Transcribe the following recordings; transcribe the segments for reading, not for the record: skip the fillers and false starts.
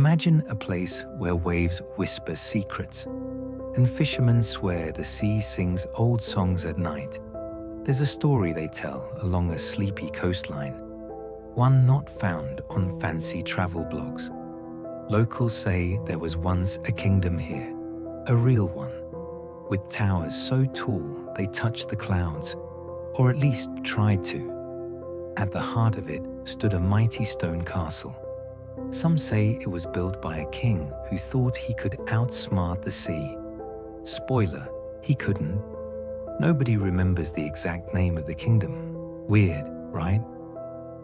Imagine a place where waves whisper secrets, and fishermen swear the sea sings old songs at night. There's a story they tell along a sleepy coastline, one not found on fancy travel blogs. Locals say there was once a kingdom here, a real one, with towers so tall they touched the clouds, or at least tried to. At the heart of it stood a mighty stone castle. Some say it was built by a king who thought he could outsmart the sea. Spoiler, he couldn't. Nobody remembers the exact name of the kingdom. Weird, right?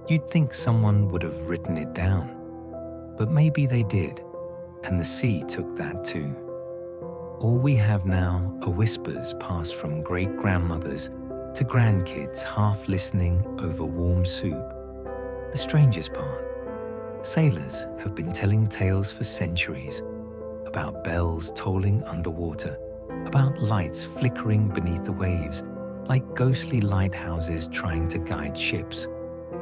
You'd think someone would have written it down. But maybe they did, and the sea took that too. All we have now are whispers passed from great-grandmothers to grandkids half listening over warm soup. The strangest part, sailors have been telling tales for centuries about bells tolling underwater, about lights flickering beneath the waves, like ghostly lighthouses trying to guide ships,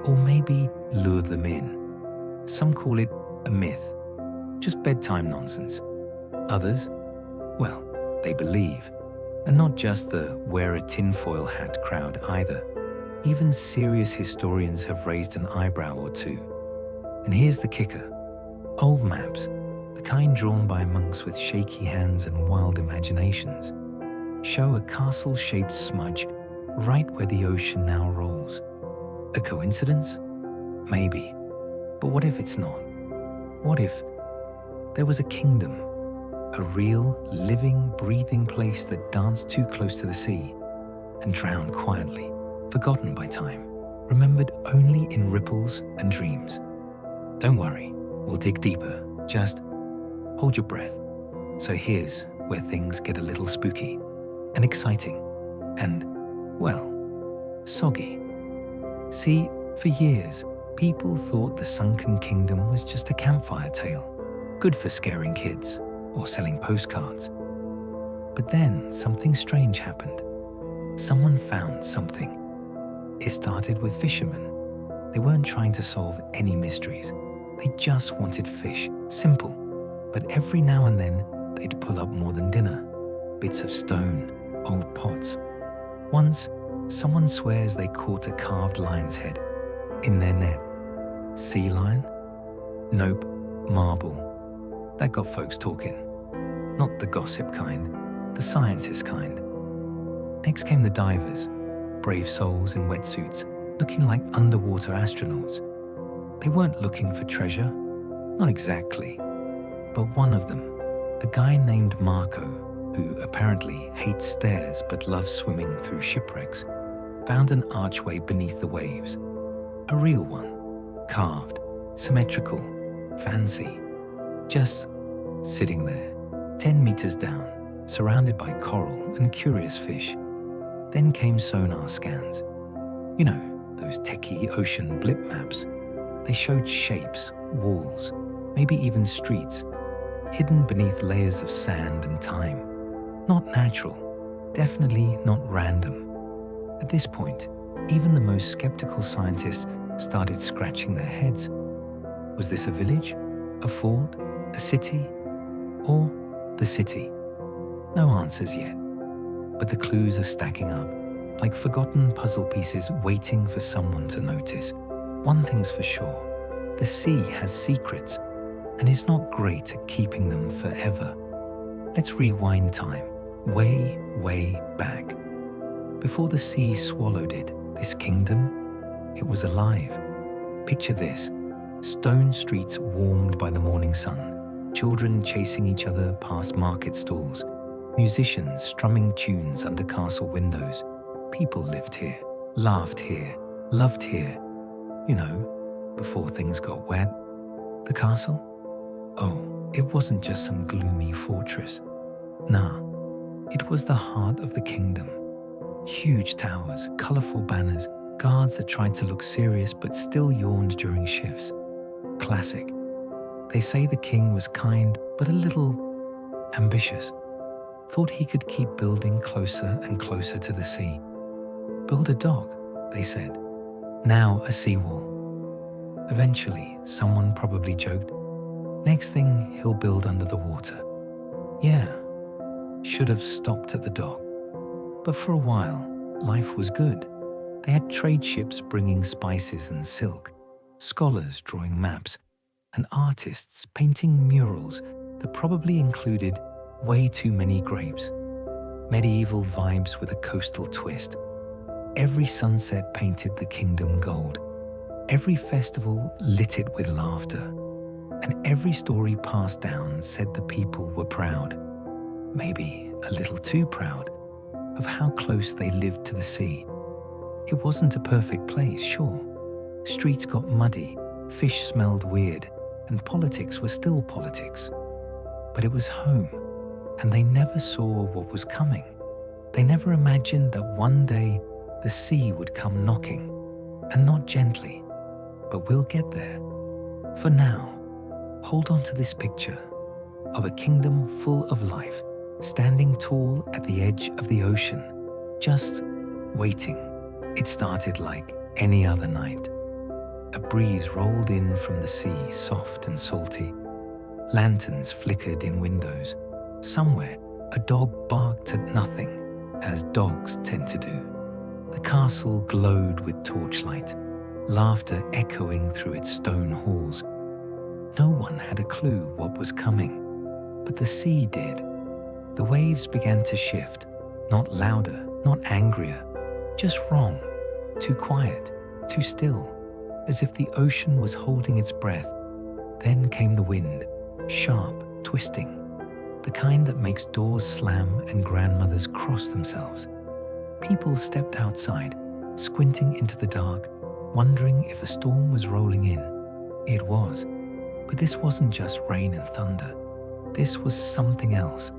or maybe lure them in. Some call it a myth, just bedtime nonsense. Others, well, they believe, and not just the wear a tinfoil hat crowd either. Even serious historians have raised an eyebrow or two. And here's the kicker. Old maps, the kind drawn by monks with shaky hands and wild imaginations, show a castle-shaped smudge right where the ocean now rolls. A coincidence? Maybe. But what if it's not? What if there was a kingdom, a real, living, breathing place that danced too close to the sea and drowned quietly, forgotten by time, remembered only in ripples and dreams? Don't worry, we'll dig deeper. Just hold your breath. So here's where things get a little spooky and exciting and, well, soggy. See, for years, people thought the sunken kingdom was just a campfire tale, good for scaring kids or selling postcards. But then something strange happened. Someone found something. It started with fishermen. They weren't trying to solve any mysteries. They just wanted fish, simple. But every now and then, they'd pull up more than dinner. Bits of stone, old pots. Once, someone swears they caught a carved lion's head in their net. Sea lion? Nope, marble. That got folks talking. Not the gossip kind, the scientist kind. Next came the divers, brave souls in wetsuits, looking like underwater astronauts. They weren't looking for treasure, not exactly. But one of them, a guy named Marco, who apparently hates stairs but loves swimming through shipwrecks, found an archway beneath the waves. A real one, carved, symmetrical, fancy. Just sitting there, 10 meters down, surrounded by coral and curious fish. Then came sonar scans. You know, those techie ocean blip maps. They showed shapes, walls, maybe even streets, hidden beneath layers of sand and time. Not natural, definitely not random. At this point, even the most skeptical scientists started scratching their heads. Was this a village, a fort, a city, or the city? No answers yet, but the clues are stacking up, like forgotten puzzle pieces waiting for someone to notice. One thing's for sure, the sea has secrets, and is not great at keeping them forever. Let's rewind time, way, way back. Before the sea swallowed it, this kingdom, it was alive. Picture this, stone streets warmed by the morning sun, children chasing each other past market stalls, musicians strumming tunes under castle windows. People lived here, laughed here, loved here. You know, before things got wet. The castle? Oh, it wasn't just some gloomy fortress. Nah, it was the heart of the kingdom. Huge towers, colorful banners, guards that tried to look serious but still yawned during shifts. Classic. They say the king was kind but a little ambitious. Thought he could keep building closer and closer to the sea. Build a dock, they said. Now a seawall. Eventually, someone probably joked, Next thing, he'll build under the water. Yeah, should have stopped at the dock. But for a while, life was good. They had trade ships bringing spices and silk, scholars drawing maps, and artists painting murals that probably included way too many grapes. Medieval vibes with a coastal twist. Every sunset painted the kingdom gold. Every festival lit it with laughter. And every story passed down said the people were proud, maybe a little too proud, of how close they lived to the sea. It wasn't a perfect place, sure. Streets got muddy, fish smelled weird, and politics was still politics. But it was home, and they never saw what was coming. They never imagined that one day the sea would come knocking, and not gently, but we'll get there. For now, hold on to this picture of a kingdom full of life, standing tall at the edge of the ocean, just waiting. It started like any other night. A breeze rolled in from the sea, soft and salty. Lanterns flickered in windows. Somewhere, a dog barked at nothing, as dogs tend to do. The castle glowed with torchlight, laughter echoing through its stone halls. No one had a clue what was coming, but the sea did. The waves began to shift, not louder, not angrier, just wrong, too quiet, too still, as if the ocean was holding its breath. Then came the wind, sharp, twisting, the kind that makes doors slam and grandmothers cross themselves. People stepped outside, squinting into the dark, wondering if a storm was rolling in. It was. But this wasn't just rain and thunder. This was something else.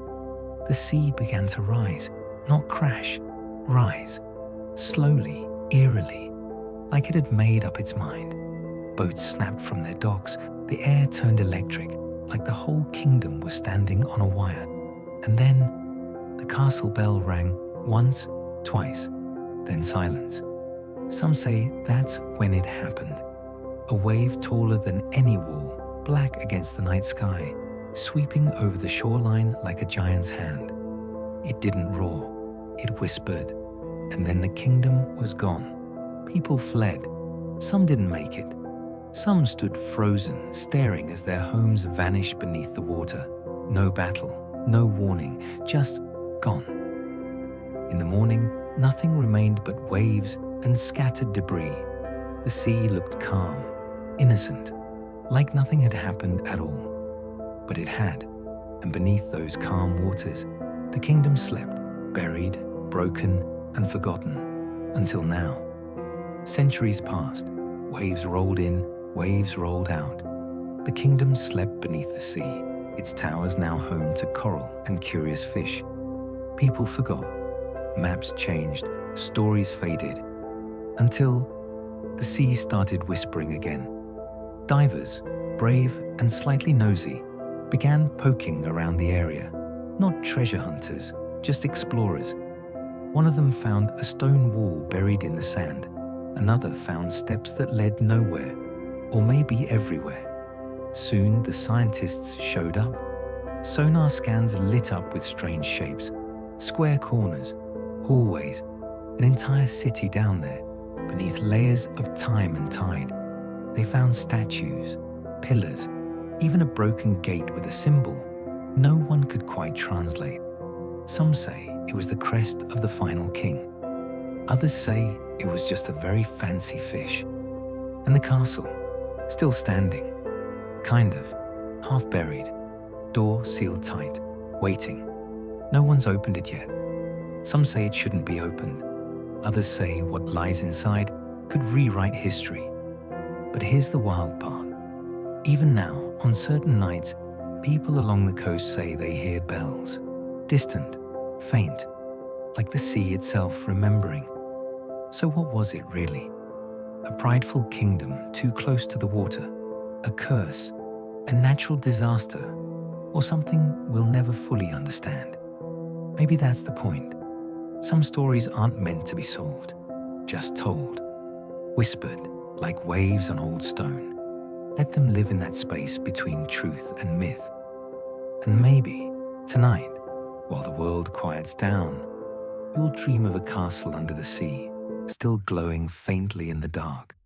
The sea began to rise, not crash, rise. Slowly, eerily, like it had made up its mind. Boats snapped from their docks, the air turned electric, like the whole kingdom was standing on a wire. And then the castle bell rang once, twice, then silence. Some say that's when it happened. A wave taller than any wall, black against the night sky, sweeping over the shoreline like a giant's hand. It didn't roar, it whispered, and then the kingdom was gone. People fled. Some didn't make it. Some stood frozen, staring as their homes vanished beneath the water. No battle, no warning, just gone. In the morning, nothing remained but waves and scattered debris. The sea looked calm, innocent, like nothing had happened at all. But it had, and beneath those calm waters, the kingdom slept, buried, broken, and forgotten, until now. Centuries passed, waves rolled in, waves rolled out. The kingdom slept beneath the sea, its towers now home to coral and curious fish. People forgot, maps changed, stories faded, until the sea started whispering again. Divers, brave and slightly nosy, began poking around the area. Not treasure hunters, just explorers. One of them found a stone wall buried in the sand. Another found steps that led nowhere, or maybe everywhere. Soon the scientists showed up. Sonar scans lit up with strange shapes, square corners, hallways, an entire city down there, beneath layers of time and tide. They found statues, pillars, even a broken gate with a symbol no one could quite translate. Some say it was the crest of the final king. Others say it was just a very fancy fish. And the castle, still standing, kind of, half buried, door sealed tight, waiting. No one's opened it yet. Some say it shouldn't be opened. Others say what lies inside could rewrite history. But here's the wild part. Even now, on certain nights, people along the coast say they hear bells, distant, faint, like the sea itself remembering. So what was it really? A prideful kingdom too close to the water, a curse, a natural disaster, or something we'll never fully understand? Maybe that's the point. Some stories aren't meant to be solved, just told, whispered like waves on old stone. Let them live in that space between truth and myth. And maybe, tonight, while the world quiets down, you'll dream of a castle under the sea, still glowing faintly in the dark.